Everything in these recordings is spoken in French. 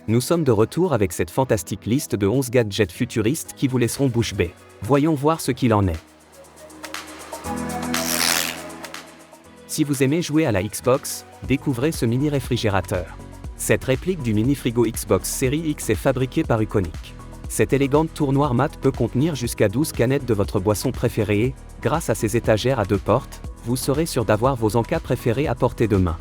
Nous sommes de retour avec cette fantastique liste de 11 gadgets futuristes qui vous laisseront bouche bée. Voyons voir ce qu'il en est. Si vous aimez jouer à la Xbox, découvrez ce mini réfrigérateur. Cette réplique du mini frigo Xbox Series X est fabriquée par Uconic. Cette élégante tour noire mat peut contenir jusqu'à 12 canettes de votre boisson préférée et, grâce à ses étagères à 2 portes, vous serez sûr d'avoir vos encas préférés à portée de main.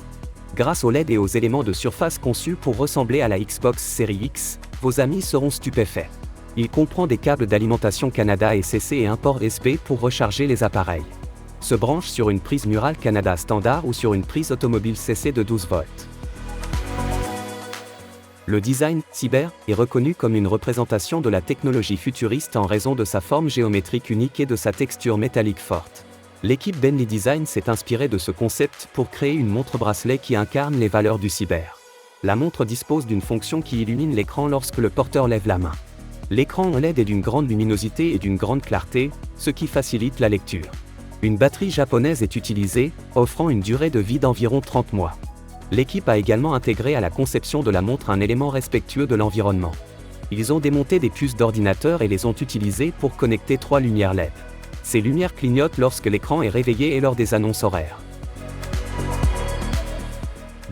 Grâce aux LED et aux éléments de surface conçus pour ressembler à la Xbox Series X, vos amis seront stupéfaits. Il comprend des câbles d'alimentation Canada et CC et un port USB pour recharger les appareils. Se branche sur une prise murale Canada standard ou sur une prise automobile CC de 12 volts. Le design cyber est reconnu comme une représentation de la technologie futuriste en raison de sa forme géométrique unique et de sa texture métallique forte. L'équipe Bentley Design s'est inspirée de ce concept pour créer une montre-bracelet qui incarne les valeurs du cyber. La montre dispose d'une fonction qui illumine l'écran lorsque le porteur lève la main. L'écran LED est d'une grande luminosité et d'une grande clarté, ce qui facilite la lecture. Une batterie japonaise est utilisée, offrant une durée de vie d'environ 30 mois. L'équipe a également intégré à la conception de la montre un élément respectueux de l'environnement. Ils ont démonté des puces d'ordinateur et les ont utilisées pour connecter 3 lumières LED. Ces lumières clignotent lorsque l'écran est réveillé et lors des annonces horaires.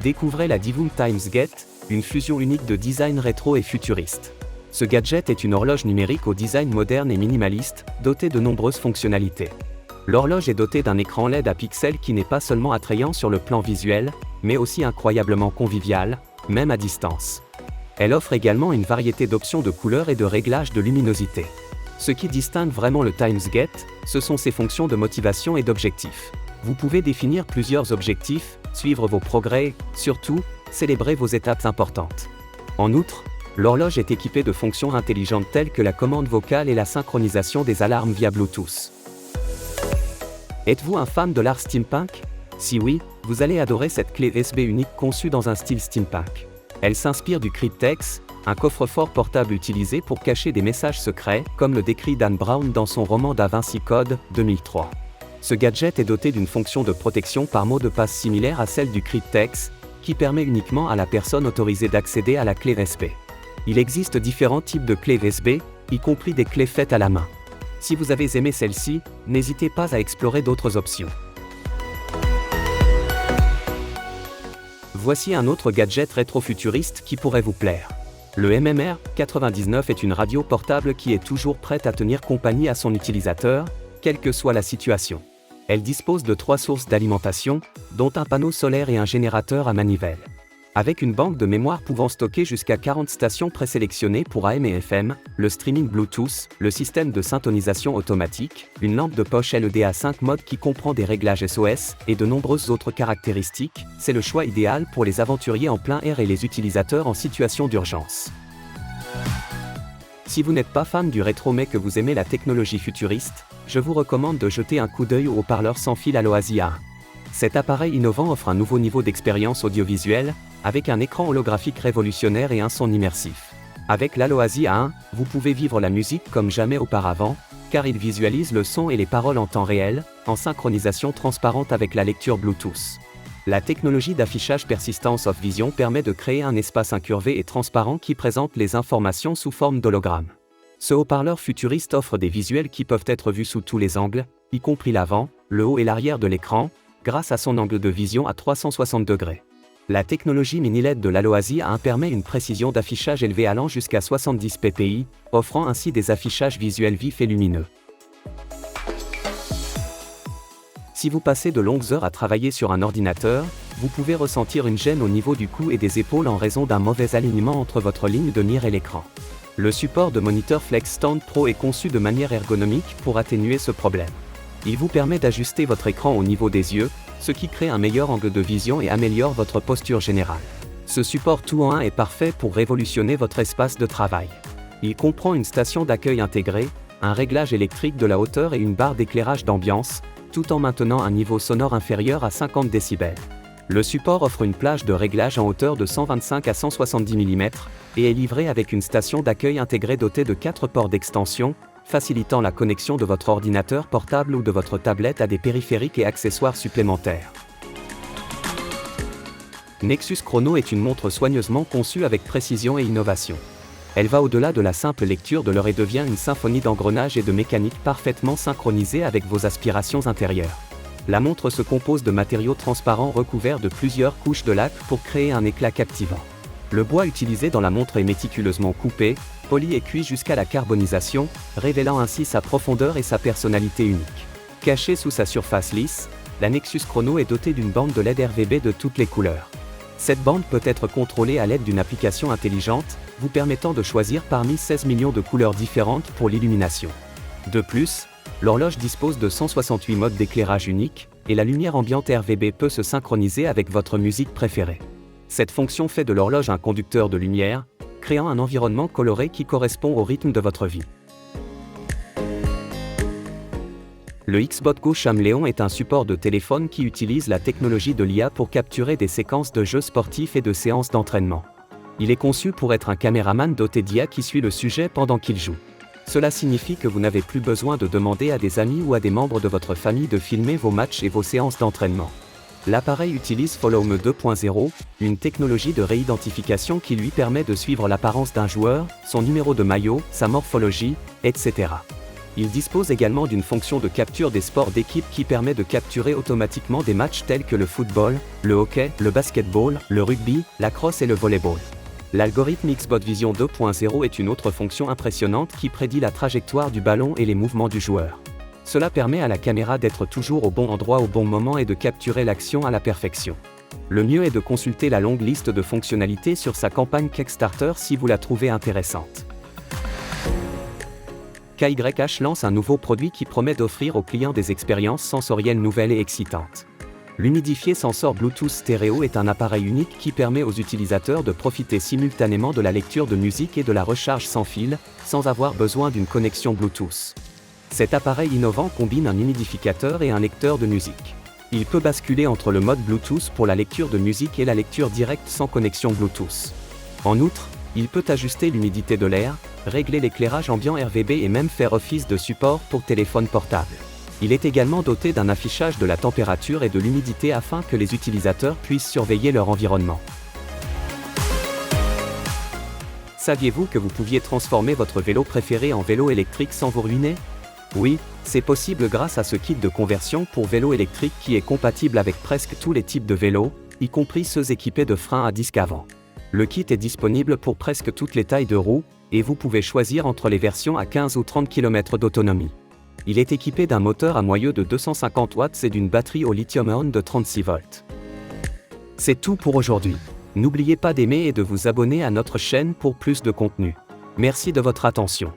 Découvrez la Divoom TimesGate, une fusion unique de design rétro et futuriste. Ce gadget est une horloge numérique au design moderne et minimaliste, dotée de nombreuses fonctionnalités. L'horloge est dotée d'un écran LED à pixels qui n'est pas seulement attrayant sur le plan visuel, mais aussi incroyablement convivial, même à distance. Elle offre également une variété d'options de couleurs et de réglages de luminosité. Ce qui distingue vraiment le TimesGate, ce sont ses fonctions de motivation et d'objectifs. Vous pouvez définir plusieurs objectifs, suivre vos progrès, et, surtout, célébrer vos étapes importantes. En outre, l'horloge est équipée de fonctions intelligentes telles que la commande vocale et la synchronisation des alarmes via Bluetooth. Êtes-vous un fan de l'art steampunk? Si oui, vous allez adorer cette clé USB unique conçue dans un style steampunk. Elle s'inspire du Cryptex, un coffre-fort portable utilisé pour cacher des messages secrets, comme le décrit Dan Brown dans son roman Da Vinci Code, 2003. Ce gadget est doté d'une fonction de protection par mot de passe similaire à celle du Cryptex, qui permet uniquement à la personne autorisée d'accéder à la clé USB. Il existe différents types de clés USB, y compris des clés faites à la main. Si vous avez aimé celle-ci, n'hésitez pas à explorer d'autres options. Voici un autre gadget rétro-futuriste qui pourrait vous plaire. Le MMR 99 est une radio portable qui est toujours prête à tenir compagnie à son utilisateur, quelle que soit la situation. Elle dispose de 3 sources d'alimentation, dont un panneau solaire et un générateur à manivelle. Avec une banque de mémoire pouvant stocker jusqu'à 40 stations présélectionnées pour AM et FM, le streaming Bluetooth, le système de syntonisation automatique, une lampe de poche LED à 5 modes qui comprend des réglages SOS et de nombreuses autres caractéristiques, c'est le choix idéal pour les aventuriers en plein air et les utilisateurs en situation d'urgence. Si vous n'êtes pas fan du rétro mais que vous aimez la technologie futuriste, je vous recommande de jeter un coup d'œil au haut-parleur sans fil Aloasi A1. Cet appareil innovant offre un nouveau niveau d'expérience audiovisuelle, avec un écran holographique révolutionnaire et un son immersif. Avec l'Aloasi A1, vous pouvez vivre la musique comme jamais auparavant, car il visualise le son et les paroles en temps réel, en synchronisation transparente avec la lecture Bluetooth. La technologie d'affichage Persistence of Vision permet de créer un espace incurvé et transparent qui présente les informations sous forme d'hologramme. Ce haut-parleur futuriste offre des visuels qui peuvent être vus sous tous les angles, y compris l'avant, le haut et l'arrière de l'écran, grâce à son angle de vision à 360 degrés. La technologie mini-LED de l'Aloasi A1 permet une précision d'affichage élevée allant jusqu'à 70 ppi, offrant ainsi des affichages visuels vifs et lumineux. Si vous passez de longues heures à travailler sur un ordinateur, vous pouvez ressentir une gêne au niveau du cou et des épaules en raison d'un mauvais alignement entre votre ligne de mire et l'écran. Le support de moniteur Flex Stand Pro est conçu de manière ergonomique pour atténuer ce problème. Il vous permet d'ajuster votre écran au niveau des yeux, ce qui crée un meilleur angle de vision et améliore votre posture générale. Ce support tout-en-un est parfait pour révolutionner votre espace de travail. Il comprend une station d'accueil intégrée, un réglage électrique de la hauteur et une barre d'éclairage d'ambiance, tout en maintenant un niveau sonore inférieur à 50 décibels. Le support offre une plage de réglage en hauteur de 125 à 170 mm, et est livré avec une station d'accueil intégrée dotée de 4 ports d'extension, facilitant la connexion de votre ordinateur portable ou de votre tablette à des périphériques et accessoires supplémentaires. Nexus Chrono est une montre soigneusement conçue avec précision et innovation. Elle va au-delà de la simple lecture de l'heure et devient une symphonie d'engrenages et de mécanique parfaitement synchronisée avec vos aspirations intérieures. La montre se compose de matériaux transparents recouverts de plusieurs couches de lac pour créer un éclat captivant. Le bois utilisé dans la montre est méticuleusement coupé, poli et cuit jusqu'à la carbonisation, révélant ainsi sa profondeur et sa personnalité unique. Cachée sous sa surface lisse, la Nexus Chrono est dotée d'une bande de LED RGB de toutes les couleurs. Cette bande peut être contrôlée à l'aide d'une application intelligente, vous permettant de choisir parmi 16 millions de couleurs différentes pour l'illumination. De plus, l'horloge dispose de 168 modes d'éclairage uniques, et la lumière ambiante RGB peut se synchroniser avec votre musique préférée. Cette fonction fait de l'horloge un conducteur de lumière, créant un environnement coloré qui correspond au rythme de votre vie. Le XBot Go Chameleon est un support de téléphone qui utilise la technologie de l'IA pour capturer des séquences de jeux sportifs et de séances d'entraînement. Il est conçu pour être un caméraman doté d'IA qui suit le sujet pendant qu'il joue. Cela signifie que vous n'avez plus besoin de demander à des amis ou à des membres de votre famille de filmer vos matchs et vos séances d'entraînement. L'appareil utilise Follow Me 2.0, une technologie de réidentification qui lui permet de suivre l'apparence d'un joueur, son numéro de maillot, sa morphologie, etc. Il dispose également d'une fonction de capture des sports d'équipe qui permet de capturer automatiquement des matchs tels que le football, le hockey, le basketball, le rugby, la crosse et le volleyball. L'algorithme XBot Vision 2.0 est une autre fonction impressionnante qui prédit la trajectoire du ballon et les mouvements du joueur. Cela permet à la caméra d'être toujours au bon endroit au bon moment et de capturer l'action à la perfection. Le mieux est de consulter la longue liste de fonctionnalités sur sa campagne Kickstarter si vous la trouvez intéressante. KYH lance un nouveau produit qui promet d'offrir aux clients des expériences sensorielles nouvelles et excitantes. L'humidifié sensor Bluetooth stéréo est un appareil unique qui permet aux utilisateurs de profiter simultanément de la lecture de musique et de la recharge sans fil, sans avoir besoin d'une connexion Bluetooth. Cet appareil innovant combine un humidificateur et un lecteur de musique. Il peut basculer entre le mode Bluetooth pour la lecture de musique et la lecture directe sans connexion Bluetooth. En outre, il peut ajuster l'humidité de l'air, régler l'éclairage ambiant RGB et même faire office de support pour téléphone portable. Il est également doté d'un affichage de la température et de l'humidité afin que les utilisateurs puissent surveiller leur environnement. Saviez-vous que vous pouviez transformer votre vélo préféré en vélo électrique sans vous ruiner ? Oui, c'est possible grâce à ce kit de conversion pour vélo électrique qui est compatible avec presque tous les types de vélos, y compris ceux équipés de freins à disque avant. Le kit est disponible pour presque toutes les tailles de roues, et vous pouvez choisir entre les versions à 15 ou 30 km d'autonomie. Il est équipé d'un moteur à moyeu de 250 watts et d'une batterie au lithium-ion de 36 volts. C'est tout pour aujourd'hui. N'oubliez pas d'aimer et de vous abonner à notre chaîne pour plus de contenu. Merci de votre attention.